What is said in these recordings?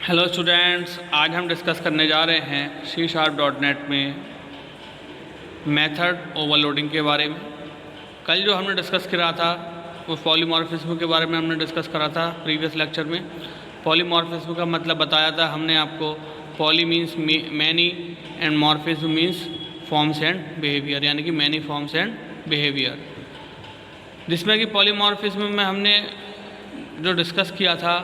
Hello students, आज हम discuss करने जा रहे हैं C#.NET में मेथड ओवरलोडिंग के बारे में। कल जो हमने डिस्कस करा था वो पॉलीमॉर्फिज्म के बारे में हमने डिस्कस करा था प्रीवियस लेक्चर में। पॉलीमॉर्फिज्म का मतलब बताया था हमने आपको। Poly means many and morphism means forms and behaviour, यानी कि मैनी फॉर्म्स एंड बिहेवियर। जिसमें कि पॉलीमॉर्फिज्म में हमने जो डिस्कस किया था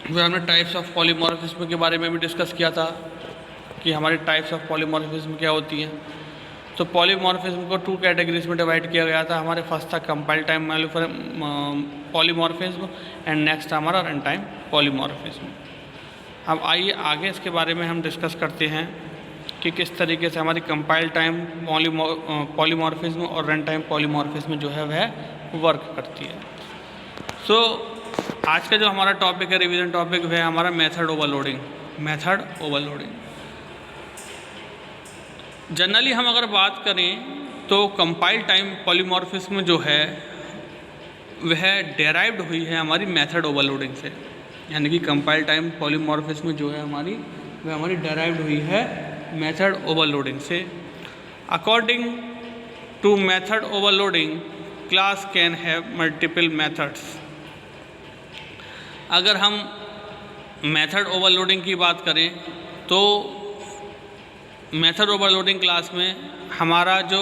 फिर हमने टाइप्स ऑफ पॉलीमॉर्फिज्म के बारे में भी डिस्कस किया था कि हमारी टाइप्स ऑफ पॉलीमॉर्फिज्म क्या होती हैं। तो पॉलीमॉर्फिज्म को 2 कैटेगरीज में डिवाइड किया गया था। हमारे फर्स्ट था compile time polymorphism and next हमारा रन टाइम पॉलीमॉर्फिज्म। अब आइए आगे इसके बारे में हम डिस्कस करते हैं कि किस तरीके से हमारी कंपाइल टाइम पॉलीमॉर्फिज्म और रन टाइम पॉलीमॉर्फिज्म जो है वह वर्क करती है। सो आज का जो हमारा टॉपिक है, रिवीजन टॉपिक, वह है हमारा method overloading. Method overloading generally हम अगर बात करें तो कंपाइल टाइम पॉलीमॉर्फिज्म जो है वह डेराइव्ड हुई है हमारी मेथड ओवरलोडिंग से। यानी कि कंपाइल टाइम पॉलीमॉर्फिज्म जो है वह हमारी डेराइव्ड हुई है मेथड ओवरलोडिंग से। According to method overloading, class can have multiple methods. अगर हम मेथड ओवरलोडिंग की बात करें तो मेथड ओवरलोडिंग क्लास में हमारा जो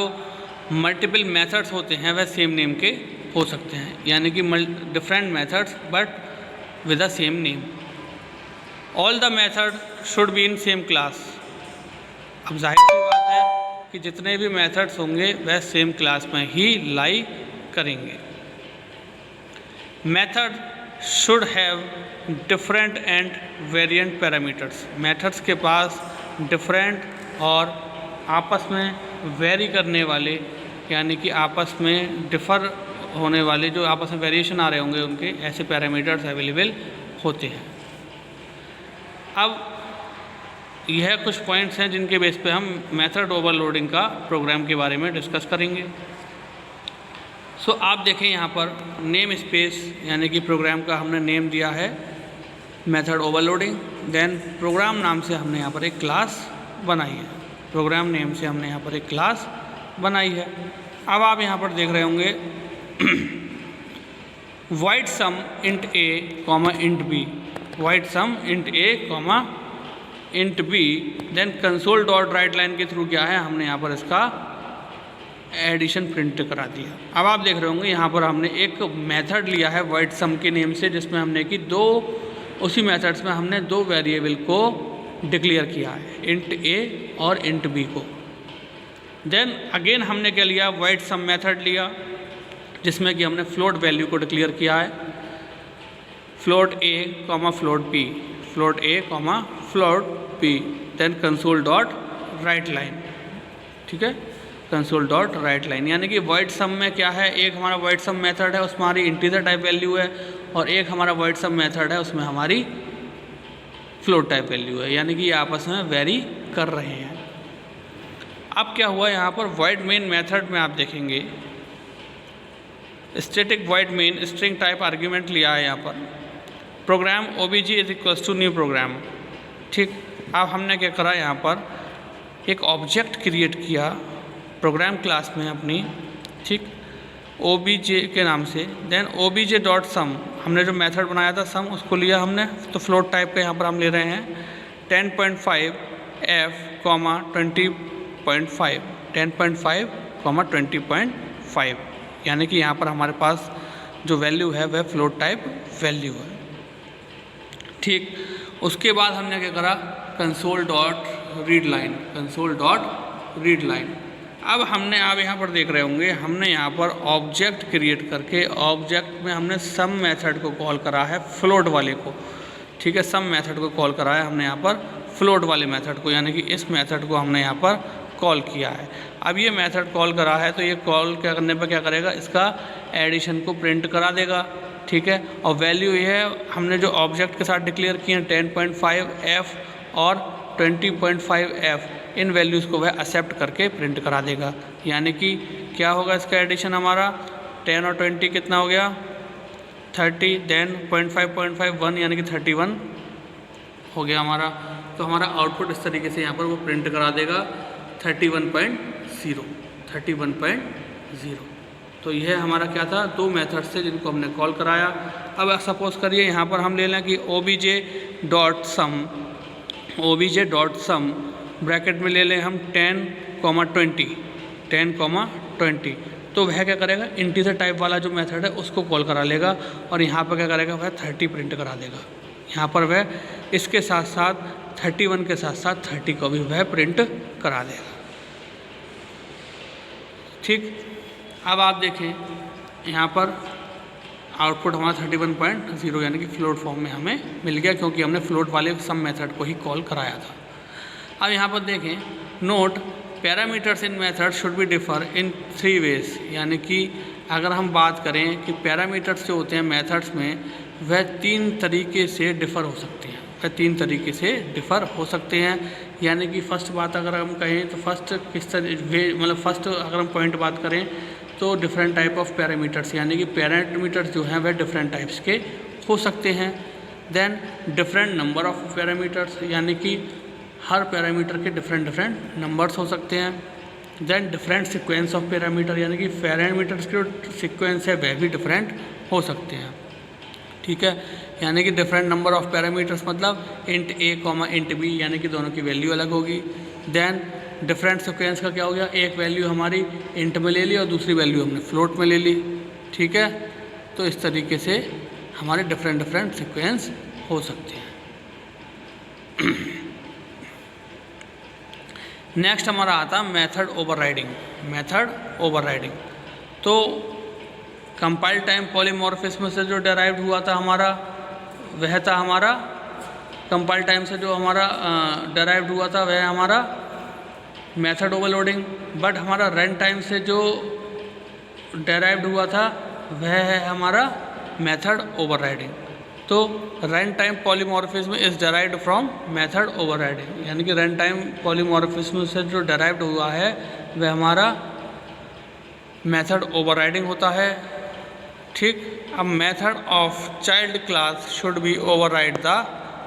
मल्टीपल मेथड्स होते हैं वह सेम नेम के हो सकते हैं, यानी कि different methods but with the same name. All the method should be in same class. अब जाहिर सी बात है कि जितने भी मेथड्स होंगे वह सेम क्लास में ही लाई करेंगे। Method should have different and variant parameters। Methods के पास डिफरेंट और आपस में वेरी करने वाले, यानी कि आपस में डिफ़र होने वाले, जो आपस में वेरिएशन आ रहे होंगे उनके, ऐसे पैरामीटर्स अवेलेबल होते हैं। अब यह कुछ पॉइंट्स हैं जिनके बेस पे हम मेथड ओवरलोडिंग का प्रोग्राम के बारे में डिस्कस करेंगे। सो आप देखें यहाँ पर नेम स्पेस, यानी कि प्रोग्राम का हमने नेम दिया है मेथड ओवरलोडिंग। देन प्रोग्राम नाम से हमने यहाँ पर एक क्लास बनाई है। प्रोग्राम नेम से हमने यहाँ पर एक क्लास बनाई है। अब आप यहाँ पर देख रहे होंगे void sum int A comma int B, void sum int A comma int B. Then console dot write line के थ्रू क्या है, हमने यहाँ पर इसका एडिशन प्रिंट करा दिया। अब आप देख रहे होंगे यहाँ पर हमने एक मेथड लिया है वाइड सम के नेम से, जिसमें हमने कि उसी मेथड्स में हमने 2 वेरिएबल को डिक्लेयर किया है, इंट ए और इंट बी को। देन अगेन हमने क्या लिया, वाइड सम मेथड लिया जिसमें कि हमने फ्लोट वैल्यू को डिक्लेयर किया है, float A comma float B, float A comma float B. Then console dot write line, ठीक है, कंसोल डॉट राइट लाइन। यानी कि वाइड सम में क्या है, एक हमारा वाइड सम मेथड है उसमें हमारी इंटीजर टाइप वैल्यू है, और एक हमारा वाइड सम मेथड है उसमें हमारी फ्लोट टाइप वैल्यू है, यानी कि ये आपस में वेरी कर रहे हैं। अब क्या हुआ यहाँ पर वाइड मेन मेथड में आप देखेंगे static void main string type argument लिया है यहाँ पर। Program obj is equals to new program, ठीक। अब हमने क्या करा, यहाँ पर एक ऑब्जेक्ट क्रिएट किया प्रोग्राम क्लास में अपनी, ठीक, ओबीजे के नाम से। देन ओबीजे डॉट सम, हमने जो मेथड बनाया था सम, उसको लिया हमने, तो फ्लोट टाइप का यहाँ पर हम ले रहे हैं 10.5 f, 20.5, 10.5, 20.5, यानी कि यहाँ पर हमारे पास जो वैल्यू है वह फ्लोट टाइप वैल्यू है, ठीक। उसके बाद हमने क्या करा, console dot read line, console dot read line. अब हमने, आप यहाँ पर देख रहे होंगे, हमने यहाँ पर ऑब्जेक्ट क्रिएट करके ऑब्जेक्ट में हमने सम मेथड को कॉल करा है, फ्लोट वाले को, ठीक है, सम मेथड को कॉल करा है हमने यहाँ पर फ्लोट वाले मेथड को, यानी कि इस मेथड को हमने यहाँ पर कॉल किया है। अब ये मेथड कॉल करा है तो ये कॉल क्या करने पर क्या करेगा, इसका एडिशन को प्रिंट करा देगा, ठीक है। और वैल्यू ये है, हमने जो ऑब्जेक्ट के साथ डिक्लेयर किए हैं 10.5 f और 20.5 f, इन वैल्यूज़ को वह एक्सेप्ट करके प्रिंट करा देगा। यानी कि क्या होगा इसका एडिशन हमारा, 10 और 20 कितना हो गया, 30, देन 0.5 यानी कि 31 हो गया हमारा। तो हमारा आउटपुट इस तरीके से यहाँ पर वो प्रिंट करा देगा 31.0। तो यह हमारा क्या था, दो मेथड से जिनको हमने कॉल कराया। अब सपोज करिए यहाँ पर हम ले लें कि obj.sum ब्रैकेट में ले लें हम 10,20। तो वह क्या करेगा, इंटीजर टाइप वाला जो मेथड है उसको कॉल करा लेगा और यहाँ पर क्या करेगा, वह 30 प्रिंट करा देगा। यहाँ पर वह इसके साथ साथ 31 के साथ साथ 30 को भी वह प्रिंट करा देगा। ठीक, अब आप देखें यहाँ पर आउटपुट हमारा 31.0 यानी कि फ्लोट फॉर्म में हमें मिल गया, क्योंकि हमने फ्लोट वाले सम मेथड को ही कॉल कराया था। अब यहाँ पर देखें, note parameters in method should be differ in 3 ways, यानी कि अगर हम बात करें कि पैरामीटर्स जो होते हैं मेथड्स में वह 3 तरीके से डिफ़र हो सकते हैं। यानी कि फर्स्ट बात अगर हम कहें तो फर्स्ट अगर हम पॉइंट बात करें तो डिफरेंट टाइप ऑफ पैरामीटर्स, यानी कि पैरामीटर्स जो हैं वह डिफरेंट टाइप्स के हो सकते हैं। Then different number of parameters, यानी कि हर पैरामीटर के डिफरेंट नंबर्स हो सकते हैं। Then different sequence of parameter, यानी कि पैरामीटर्स के जो सीक्वेंस है वह भी डिफरेंट हो सकते हैं। ठीक है, यानी कि डिफरेंट नंबर ऑफ पैरामीटर्स मतलब int a, int b, यानी कि दोनों की वैल्यू अलग होगी। देन डिफरेंट सीक्वेंस का क्या हो गया, एक वैल्यू हमारी इंट में ले ली और दूसरी वैल्यू हमने फ्लोट में ले ली। ठीक है, तो इस तरीके से हमारे डिफरेंट सीक्वेंस हो सकते हैं। नेक्स्ट हमारा आता मेथड ओवरराइडिंग। तो कंपाइल टाइम पॉलीमॉर्फिज्म से जो डेराइव्ड हुआ था हमारा, वह था हमारा कंपाइल टाइम से जो हमारा डेराइव्ड हुआ था वह हमारा मेथड ओवरलोडिंग। बट हमारा रन टाइम से जो डेराइव्ड हुआ था वह है हमारा मेथड ओवरराइडिंग। तो run time polymorphism is derived from method overriding, यानी कि रन टाइम पॉलीमॉर्फिज्म से जो डेराइव्ड हुआ है वह हमारा मेथड ओवरराइडिंग होता है। ठीक, अब method of child class should be override the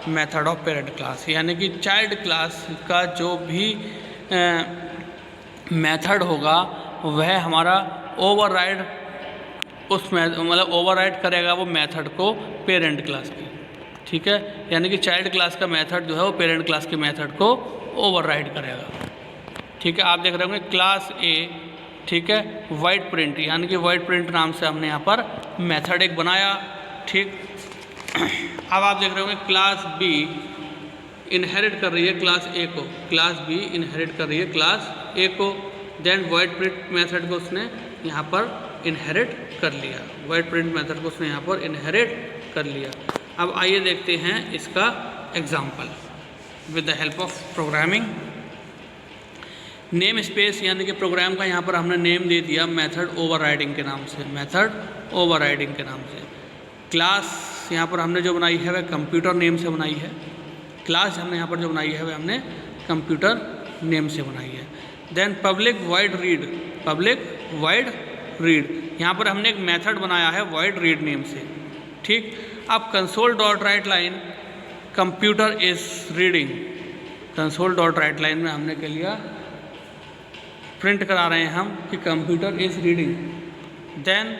method of parent class, यानी कि चाइल्ड क्लास का जो भी मेथड होगा वह हमारा ओवरराइड ओवरराइड करेगा वो मेथड को पेरेंट क्लास की। ठीक है, यानी कि चाइल्ड क्लास का मेथड जो है वो पेरेंट क्लास के मेथड को ओवरराइड करेगा। ठीक है, आप देख रहे होंगे क्लास ए, ठीक है, वाइड प्रिंट, यानी कि वाइड प्रिंट नाम से हमने यहाँ पर मेथड एक बनाया। ठीक, अब आप देख रहे होंगे क्लास बी इनहेरिट कर रही है क्लास ए को, क्लास बी इनहेरिट कर रही है क्लास ए को। देन वाइड प्रिंट मेथड को उसने यहाँ पर इनहेरिट कर लिया, वाइड प्रिंट मेथड को उसने यहाँ पर इनहेरिट कर लिया। अब आइए देखते हैं इसका example with the help of programming. Name space, यानी कि प्रोग्राम का यहाँ पर हमने नेम दे दिया मेथड ओवरराइडिंग के नाम से, मेथड ओवरराइडिंग के नाम से। क्लास यहाँ पर हमने जो बनाई है वह कंप्यूटर नेम से बनाई है, क्लास हमने यहाँ पर जो बनाई है वह हमने कंप्यूटर नेम से बनाई है। देन पब्लिक वाइड रीड, यहाँ पर हमने एक मेथड बनाया है वाइड रीड नेम से। ठीक, अब console dot write line computer is reading, console dot write line में हमने क्या लिया, प्रिंट करा रहे हैं हम कि कंप्यूटर इज रीडिंग। देन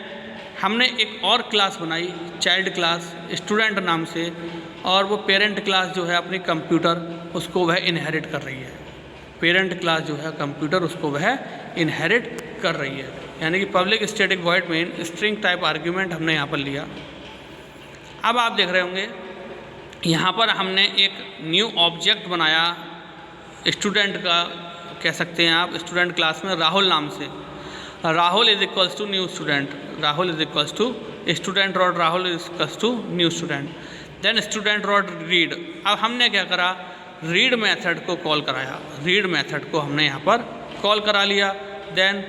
हमने एक और क्लास बनाई चाइल्ड क्लास स्टूडेंट नाम से, और वो पेरेंट क्लास जो है अपनी कंप्यूटर उसको वह इनहेरिट कर रही है, पेरेंट क्लास जो है कंप्यूटर उसको वह इनहेरिट कर रही है। यानी कि public static void main string type argument हमने यहाँ पर लिया। अब आप देख रहे होंगे यहाँ पर हमने एक न्यू ऑब्जेक्ट बनाया स्टूडेंट का, कह सकते हैं आप स्टूडेंट क्लास में राहुल नाम से। Rahul is equals to new student, Rahul is equals to student dot Rahul is equals to new student. Then student dot read, अब हमने क्या करा, रीड मेथड को कॉल कराया, रीड मेथड को हमने यहाँ पर कॉल करा लिया। Then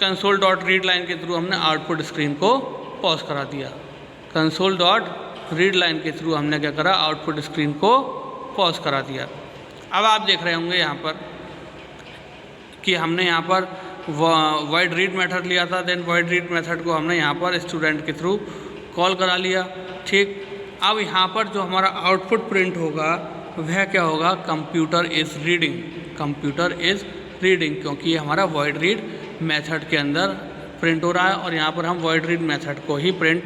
console dot read line के थ्रू हमने आउटपुट स्क्रीन को पॉज करा दिया, कंसोल डॉट रीड लाइन के थ्रू हमने क्या करा, आउटपुट स्क्रीन को पॉज करा दिया। अब आप देख रहे होंगे यहाँ पर कि हमने यहाँ पर वाइड रीड मेथड लिया था, देन वाइड रीड मेथड को हमने यहाँ पर स्टूडेंट के थ्रू कॉल करा लिया। ठीक, अब यहाँ पर जो हमारा आउटपुट प्रिंट होगा वह क्या होगा, computer is reading, computer is reading, क्योंकि ये हमारा वॉइड रीड मेथड के अंदर प्रिंट हो रहा है और यहाँ पर हम वॉइड रीड मेथड को ही प्रिंट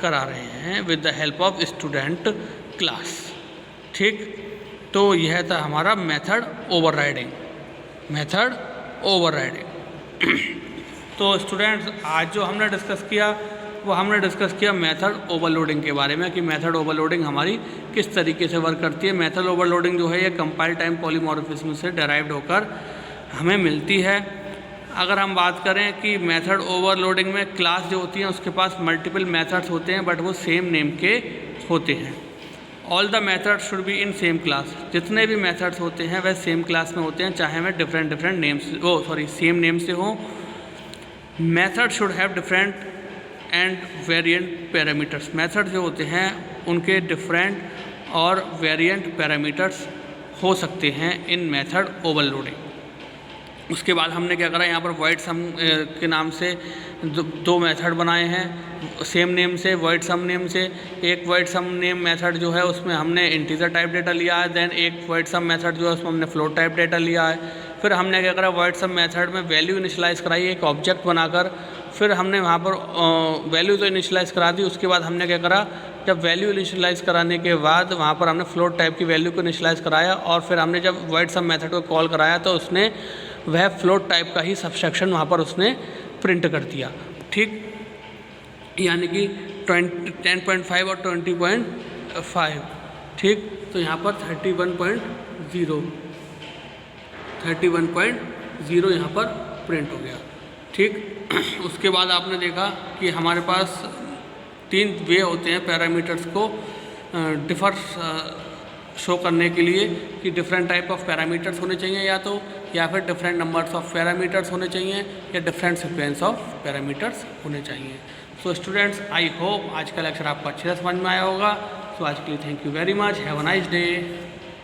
करा रहे हैं with the help of student class. ठीक, तो यह था हमारा मेथड ओवरराइडिंग, मेथड ओवरराइडिंग। तो स्टूडेंट्स आज जो हमने डिस्कस किया वो हमने डिस्कस किया मेथड ओवरलोडिंग के बारे में कि मेथड ओवरलोडिंग हमारी किस तरीके से वर्क करती है। मेथड ओवरलोडिंग जो है ये कंपाइल टाइम पॉलीमॉर्फिज्म से डेराइव्ड होकर हमें मिलती है। अगर हम बात करें कि मेथड ओवरलोडिंग में क्लास जो होती है उसके पास मल्टीपल मेथड्स होते हैं बट वो सेम नेम के होते हैं। All the methods should be in same class, जितने भी मेथड्स होते हैं वह सेम क्लास में होते हैं, चाहे वह डिफरेंट नेम्स सेम नेम से हो। Method should have different end variant parameters, method जो होते हैं उनके डिफरेंट और वेरिएंट पैरामीटर्स हो सकते हैं इन मेथड ओवरलोडिंग। उसके बाद हमने क्या करा, यहाँ पर वॉइड सम के नाम से दो मेथड बनाए हैं सेम नेम से, वॉइड सम नेम से। एक वॉइड सम नेम मेथड जो है उसमें हमने इंटीजर टाइप डेटा लिया है, देन एक वॉइड सम मेथड जो है उसमें हमने फ्लोट टाइप डेटा लिया है। फिर हमने क्या करा, वॉइड सम मेथड में वैल्यू इनिशियलाइज कराई एक ऑब्जेक्ट बनाकर, फिर हमने वहाँ पर वैल्यू तो इनिशियलाइज करा दी। उसके बाद हमने क्या करा, जब वैल्यू इनिशियलाइज कराने के बाद वहाँ पर हमने फ्लोट टाइप की वैल्यू को इनिशियलाइज कराया और फिर हमने जब वॉइड सम मेथड को कॉल कराया तो उसने वह फ्लोट टाइप का ही सबसेक्शन वहाँ पर उसने प्रिंट कर दिया। ठीक, यानी कि 10.5 और 20.5। ठीक, तो यहाँ पर 31.0 यहाँ पर प्रिंट हो गया। ठीक, उसके बाद आपने देखा कि हमारे पास 3 वे होते हैं पैरामीटर्स को डिफर शो करने के लिए कि डिफरेंट टाइप ऑफ पैरामीटर्स होने चाहिए या फिर डिफरेंट नंबर्स ऑफ पैरामीटर्स होने चाहिए या डिफरेंट सीक्वेंस ऑफ पैरामीटर्स होने चाहिए। सो स्टूडेंट्स, आई होप आज का लेक्चर आपको अच्छे से समझ में आया होगा। सो आज के लिए thank you very much, have a nice day.